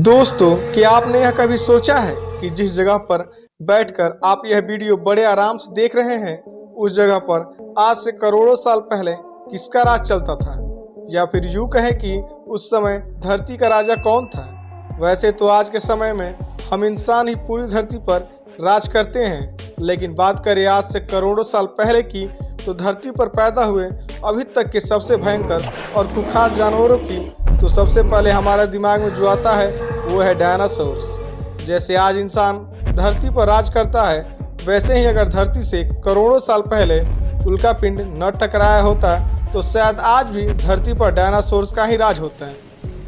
दोस्तों, क्या आपने यह कभी सोचा है कि जिस जगह पर बैठकर आप यह वीडियो बड़े आराम से देख रहे हैं, उस जगह पर आज से करोड़ों साल पहले किसका राज चलता था? या फिर यूं कहें कि उस समय धरती का राजा कौन था? वैसे तो आज के समय में हम इंसान ही पूरी धरती पर राज करते हैं, लेकिन बात करें आज से करोड़ों साल पहले की, तो धरती पर पैदा हुए अभी तक के सबसे भयंकर और खूंखार जानवरों की तो सबसे पहले हमारे दिमाग में जो आता है वो है डायनासोर्स। जैसे आज इंसान धरती पर राज करता है, वैसे ही अगर धरती से करोड़ों साल पहले उल्कापिंड न टकराया होता तो शायद आज भी धरती पर डायनासोर्स का ही राज होता है।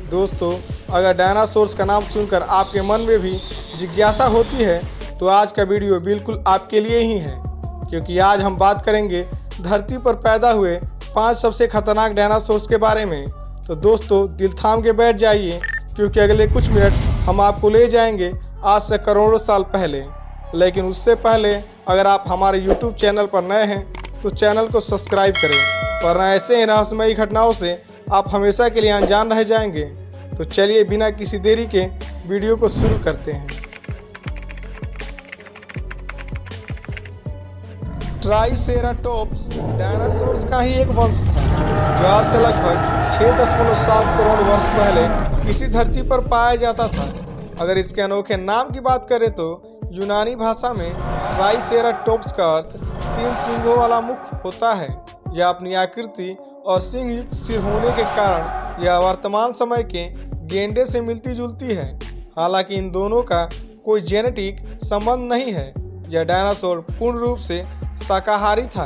दोस्तों, अगर डायनासोर्स का नाम सुनकर आपके मन में भी जिज्ञासा होती है तो आज का वीडियो बिल्कुल आपके लिए ही है, क्योंकि आज हम बात करेंगे धरती पर पैदा हुए 5 सबसे खतरनाक डायनासोर्स के बारे में। तो दोस्तों, दिल थाम के बैठ जाइए, क्योंकि अगले कुछ मिनट हम आपको ले जाएंगे आज से करोड़ों साल पहले। लेकिन उससे पहले अगर आप हमारे YouTube चैनल पर नए हैं तो चैनल को सब्सक्राइब करें, वरना ऐसे ही रहस्यमयी घटनाओं से आप हमेशा के लिए अनजान रह जाएंगे। तो चलिए बिना किसी देरी के वीडियो को शुरू करते हैं। ट्राइसेराटोप्स डायनासोर्स का ही एक वंश था, जो आज से लगभग 6.7 करोड़ वर्ष पहले इसी धरती पर पाया जाता था। अगर इसके अनोखे नाम की बात करें तो यूनानी भाषा में ट्राइसेराटोप्स का अर्थ 3 सींगों वाला मुख होता है। यह अपनी आकृति और सींग युक्त सिर होने के कारण यह वर्तमान समय के गेंडे से मिलती जुलती है। हालांकि इन दोनों का कोई जेनेटिक संबंध नहीं है। यह डायनासोर पूर्ण रूप से शाकाहारी था।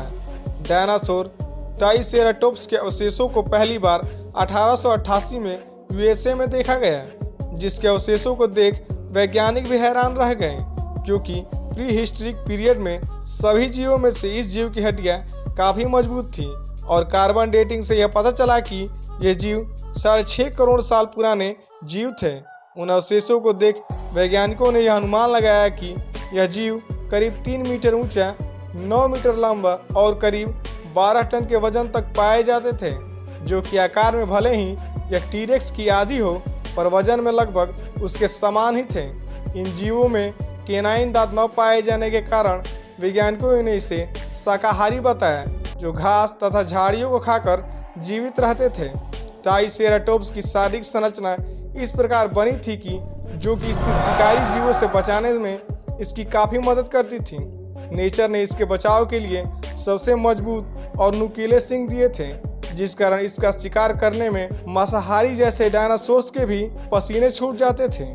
डायनासोर ट्राइसेराटोप्स के अवशेषों को पहली बार 1888 में यूएसए में देखा गया, जिसके अवशेषों को देख वैज्ञानिक भी हैरान रह गए, क्योंकि प्री हिस्ट्रिक पीरियड में सभी जीवों में से इस जीव की हड्डियां काफ़ी मजबूत थी और कार्बन डेटिंग से यह पता चला कि यह जीव 6.5 करोड़ साल पुराने जीव थे। उन अवशेषों को देख वैज्ञानिकों ने यह अनुमान लगाया कि यह जीव करीब 3 मीटर ऊंचा, 9 मीटर लंबा और करीब 12 टन के वजन तक पाए जाते थे, जो कि आकार में भले ही यह टीरेक्स की आधी हो, पर वजन में लगभग उसके समान ही थे। इन जीवों में केनाइन दांत न पाए जाने के कारण वैज्ञानिकों ने इसे शाकाहारी बताया, जो घास तथा झाड़ियों को खाकर जीवित रहते थे। ट्राइसेराटोप्स की शारीरिक संरचना इस प्रकार बनी थी कि जो कि इसकी शिकारी जीवों से बचाने में इसकी काफ़ी मदद करती थी। नेचर ने इसके बचाव के लिए सबसे मजबूत और नुकीले सींग दिए थे, जिस कारण इसका शिकार करने में मांसाहारी जैसे डायनासोर्स के भी पसीने छूट जाते थे।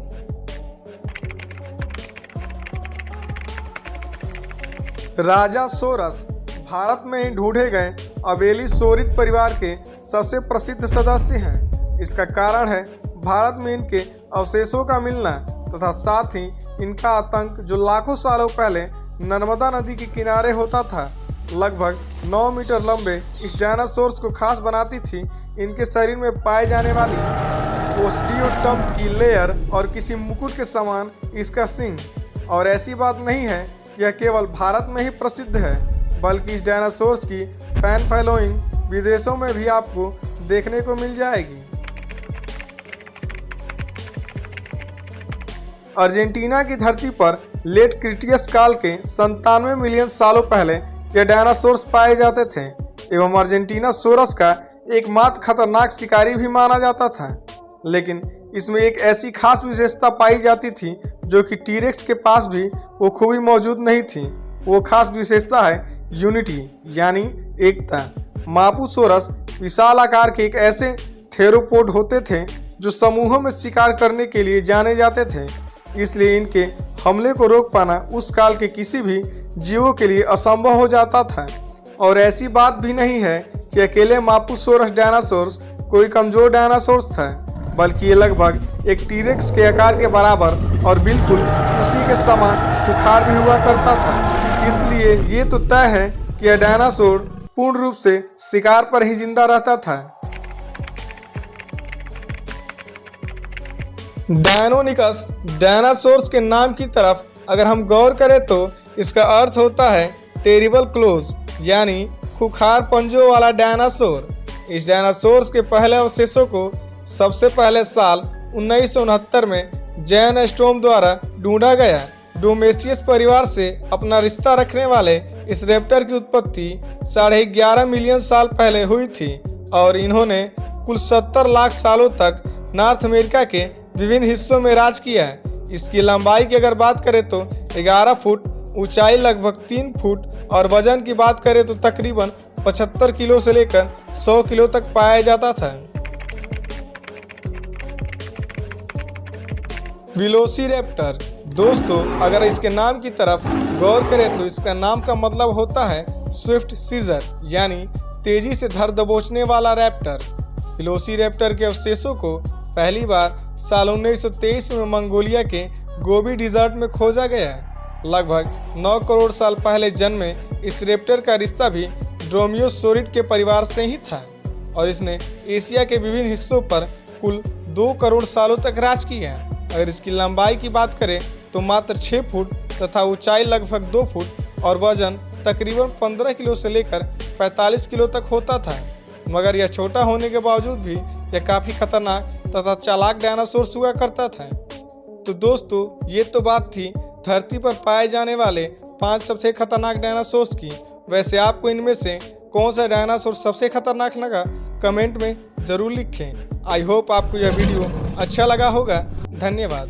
राजासोरस भारत में ही ढूंढे गए अबेलिसोरिड परिवार के सबसे प्रसिद्ध सदस्य हैं। इसका कारण है भारत में इनके अवशेषों का मिलना तथा साथ ही इनका आतंक, जो लाखों सालों पहले नर्मदा नदी के किनारे होता था। लगभग 9 मीटर लंबे इस डायनासोर्स को खास बनाती थी इनके शरीर में पाए जाने वाली ओस्टियोटम की लेयर और किसी मुकुट के समान इसका सींग। और ऐसी बात नहीं है कि यह केवल भारत में ही प्रसिद्ध है, बल्कि इस डायनासोर्स की फैन फॉलोइंग विदेशों में भी आपको देखने को मिल जाएगी। अर्जेंटीना की धरती पर लेट क्रिटियस काल के 97 मिलियन सालों पहले यह डायनासोर्स पाए जाते थे एवं अर्जेंटीना सोरस का एकमात्र खतरनाक शिकारी भी माना जाता था। लेकिन इसमें एक ऐसी खास विशेषता पाई जाती थी जो कि टीरेक्स के पास भी वो खूबी मौजूद नहीं थी। वो खास विशेषता है यूनिटी, यानी एकता। मापुसोरस विशाल आकार के एक ऐसे थेरोपोड होते थे जो समूहों में शिकार करने के लिए जाने जाते थे, इसलिए इनके हमले को रोक पाना उस काल के किसी भी जीवों के लिए असंभव हो जाता था। और ऐसी बात भी नहीं है कि अकेले मापुसोरस डायनासोर्स कोई कमजोर डायनासोर्स था, बल्कि ये लगभग एक टीरेक्स के आकार के बराबर और बिल्कुल उसी के समान खूंखार भी हुआ करता था। इसलिए ये तो तय है कि यह डायनासोर पूर्ण रूप से शिकार पर ही जिंदा रहता था। डायनोनिकस डायनासोर्स के नाम की तरफ अगर हम गौर करें तो इसका अर्थ होता है टेरिबल क्लोज, यानी खूंखार पंजों वाला डायनासोर। इस डायनासोर्स के पहले अवशेषों को सबसे पहले साल 1969 में जैन स्टोम द्वारा ढूंढा गया। डोमेसियस परिवार से अपना रिश्ता रखने वाले इस रैप्टर की उत्पत्ति 11.5 मिलियन साल पहले हुई थी और इन्होंने कुल 70 लाख सालों तक नॉर्थ अमेरिका के विभिन्न हिस्सों में राज किया है। इसकी लंबाई की अगर बात करें तो 11 फुट, ऊंचाई लगभग 3 फुट और वजन की बात करें तो तकरीबन 75 किलो से लेकर 100 किलो तक पाया जाता था। वेलोसिरैप्टर दोस्तों, अगर इसके नाम की तरफ गौर करें तो इसका नाम का मतलब होता है स्विफ्ट सीजर, यानी तेजी से धर दबोचने वाला रैप्टर। वेलोसिरैप्टर के अवशेषों को पहली बार साल 1923 में मंगोलिया के गोबी डिजर्ट में खोजा गया है। लगभग 9 करोड़ साल पहले जन्मे इस रैप्टर का रिश्ता भी ड्रोमियोसौरिड के परिवार से ही था और इसने एशिया के विभिन्न हिस्सों पर कुल 2 करोड़ सालों तक राज किया है। अगर इसकी लंबाई की बात करें तो मात्र 6 फुट तथा ऊंचाई लगभग 2 फुट और वजन तकरीबन 15 किलो से लेकर 45 किलो तक होता था। मगर यह छोटा होने के बावजूद भी यह काफ़ी खतरनाक तथा चालाक डायनासोर हुआ करता था। तो दोस्तों, ये तो बात थी धरती पर पाए जाने वाले 5 सबसे खतरनाक डायनासोर्स की। वैसे आपको इनमें से कौन सा डायनासोर सबसे खतरनाक लगा, कमेंट में ज़रूर लिखें। आई होप आपको यह वीडियो अच्छा लगा होगा। धन्यवाद।